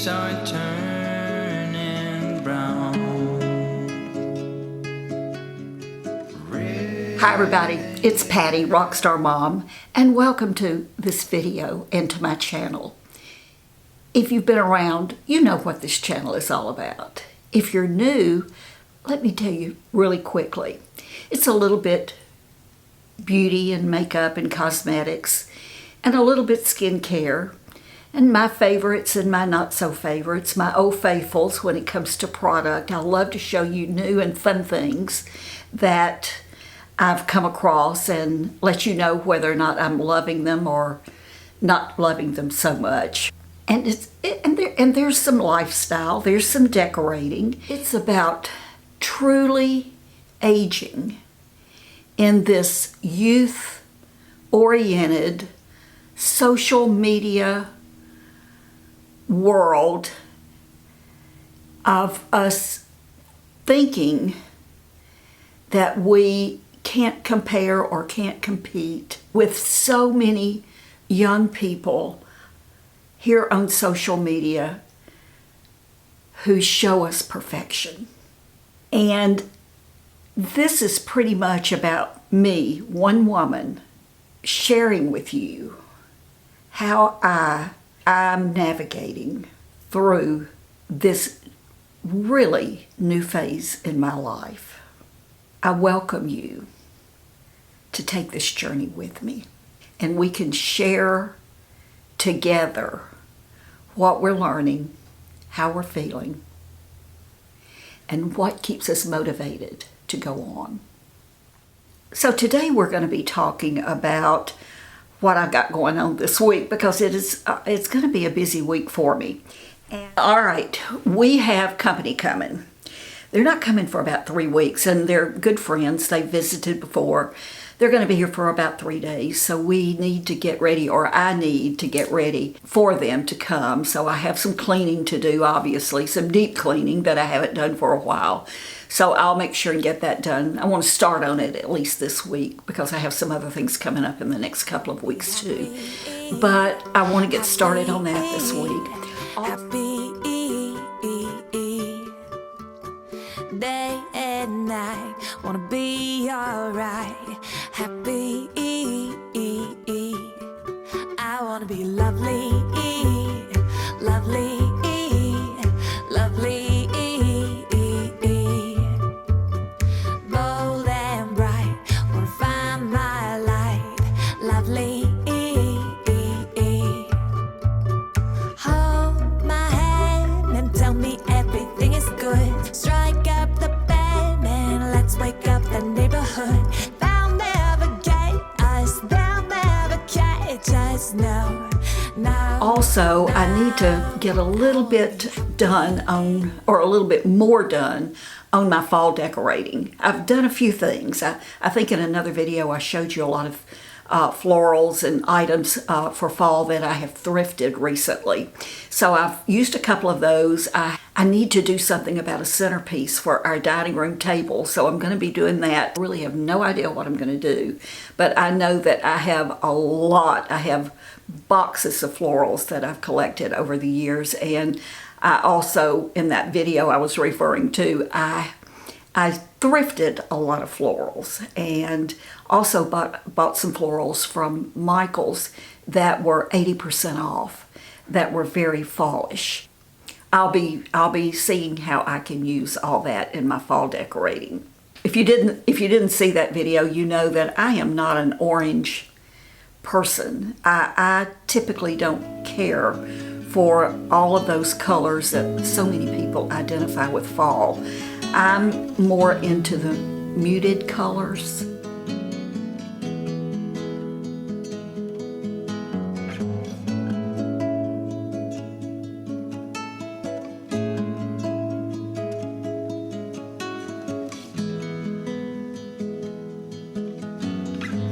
leaves are turning brown. Hi everybody, it's Patty, Rockstar Mom, and welcome to this video and to my channel. If you've been around, you know what this channel is all about. If you're new, let me tell you really quickly. It's a little bit beauty and makeup and cosmetics, and a little bit skincare, and my favorites and my not so favorites, my old faithfuls when it comes to product. I love to show you new and fun things that I've come across and let you know whether or not I'm loving them or not loving them so much. And there's some lifestyle, there's some decorating. It's about truly aging in this youth-oriented social media world of us thinking that we can't compare or can't compete with so many young people here on social media who show us perfection. And this is pretty much about me, one woman, sharing with you how I'm navigating through this really new phase in my life. I welcome you to take this journey with me, and we can share together what we're learning, how we're feeling, and what keeps us motivated to go on. So today we're going to be talking about what I got going on this week, because it's going to be a busy week for me. All right, we have company coming. They're not coming for about 3 weeks, and they're good friends. They visited before. They're going to be here for about 3 days, so we need to get ready, or I need to get ready for them to come. So I have some cleaning to do, obviously, some deep cleaning that I haven't done for a while. So I'll make sure and get that done. I want to start on it at least this week, because I have some other things coming up in the next couple of weeks too. But I want to get started on that this week. Day and night, wanna be alright. Happy, I wanna be lovely, lovely, lovely, bold and bright. Wanna find my light, lovely. Hold my hand and tell me everything is good. Strike up the band and let's wake up the neighborhood. They'll never get us, they'll never catch us, no, no. Also, I need to get a little bit done on, or a little bit more done on my fall decorating. I've done a few things. I think in another video I showed you a lot of florals and items for fall that I have thrifted recently. So I've used a couple of those. I need to do something about a centerpiece for our dining room table, so I'm going to be doing that. I really have no idea what I'm going to do, but I know that I have a lot. I have boxes of florals that I've collected over the years, and I also, in that video I was referring to, I thrifted a lot of florals, and also bought some florals from Michael's that were 80% off, that were very fallish. I'll be seeing how I can use all that in my fall decorating. If you didn't see that video, you know that I am not an orange person. I typically don't care for all of those colors that so many people identify with fall. I'm more into the muted colors.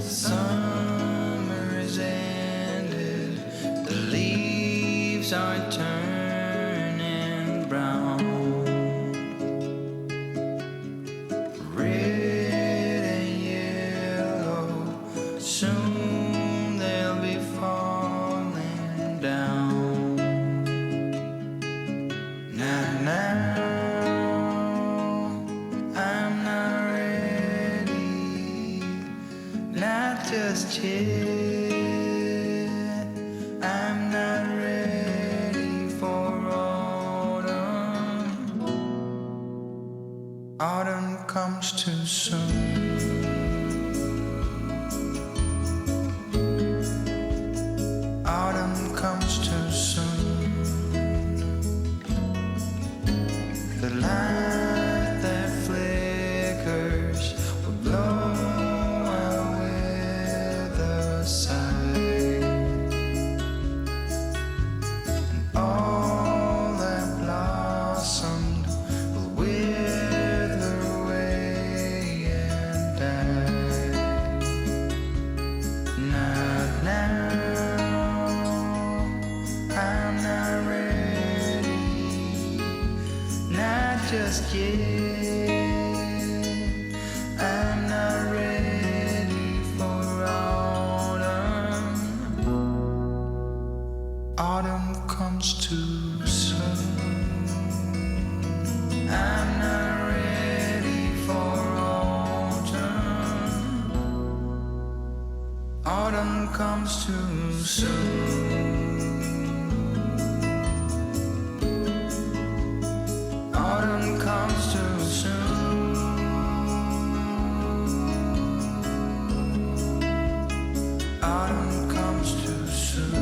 Summer is ended, the leaves are turning brown. Red and yellow, soon they'll be falling down. Autumn comes too soon. Autumn comes too soon. The light that flickers will blow away the sight, and all that blossomed will wither away and die. Not now, I'm not ready, not just yet. I'm not ready for autumn. Autumn comes too soon. I'm not ready for autumn. Autumn comes too soon. Autumn comes too soon. Autumn comes too soon.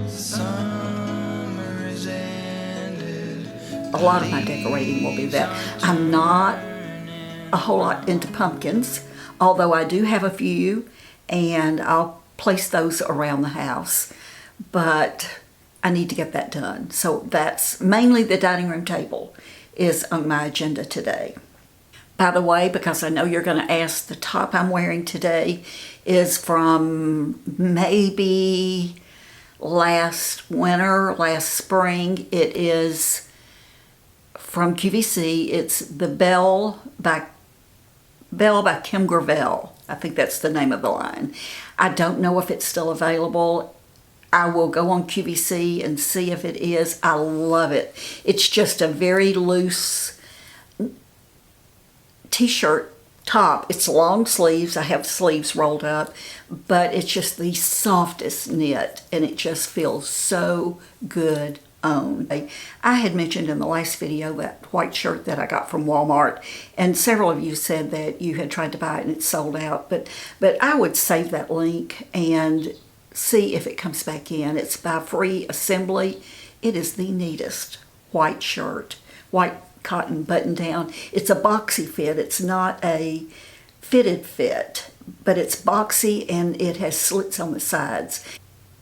Summer's ended. A lot of my decorating will be that. I'm not a whole lot into pumpkins, although I do have a few, and I'll place those around the house, but I need to get that done. So that's mainly the dining room table is on my agenda today. By the way, because I know you're going to ask, the top I'm wearing today is from maybe last winter, last spring. It is from QVC. It's the Belle by Kim Gravel. I think that's the name of the line. I don't know if it's still available. I will go on QVC and see if it is. I love it. It's just a very loose t-shirt top. It's long sleeves. I have sleeves rolled up, but it's just the softest knit, and it just feels so good on. I had mentioned in the last video that white shirt that I got from Walmart, and several of you said that you had tried to buy it and it's sold out, but I would save that link and see if it comes back in. It's by Free Assembly. It is the neatest white shirt, white cotton button down. It's a boxy fit. It's not a fitted fit, but it's boxy and it has slits on the sides.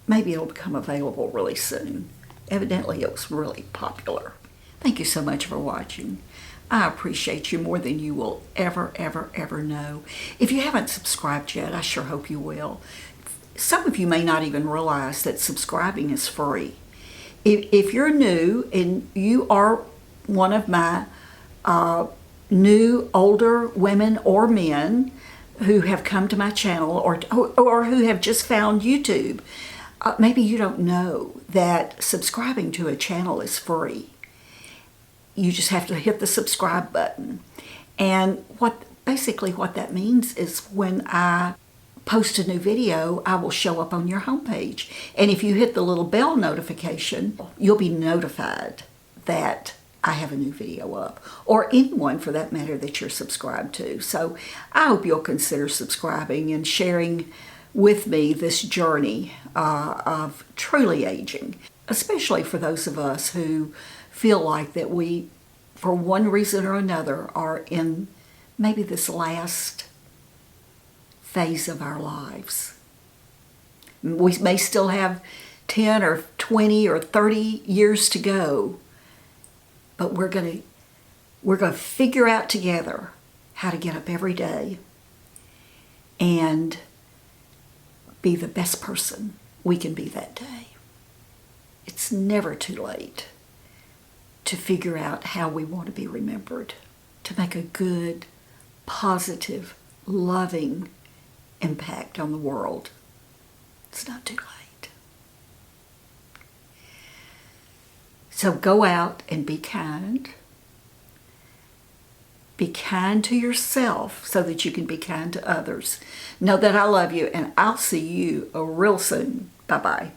Maybe it'll become available really soon. Evidently it was really popular. Thank you so much for watching. I appreciate you more than you will ever know. If you haven't subscribed yet, I sure hope you will. Some of you may not even realize that subscribing is free. If you're new and you are one of my new older women or men who have come to my channel or who have just found YouTube, maybe you don't know that subscribing to a channel is free. You just have to hit the subscribe button. And basically what that means is when I post a new video, I will show up on your homepage. And if you hit the little bell notification, you'll be notified that I have a new video up, or anyone for that matter that you're subscribed to. So I hope you'll consider subscribing and sharing with me this journey of truly aging, especially for those of us who feel like that we, for one reason or another, are in maybe this last phase of our lives. We may still have 10 or 20 or 30 years to go, but we're going to figure out together how to get up every day and be the best person we can be that day. It's never too late to figure out how we want to be remembered, to make a good, positive, loving impact on the world. It's not too late. So go out and be kind. Be kind to yourself so that you can be kind to others. Know that I love you, and I'll see you real soon. Bye-bye.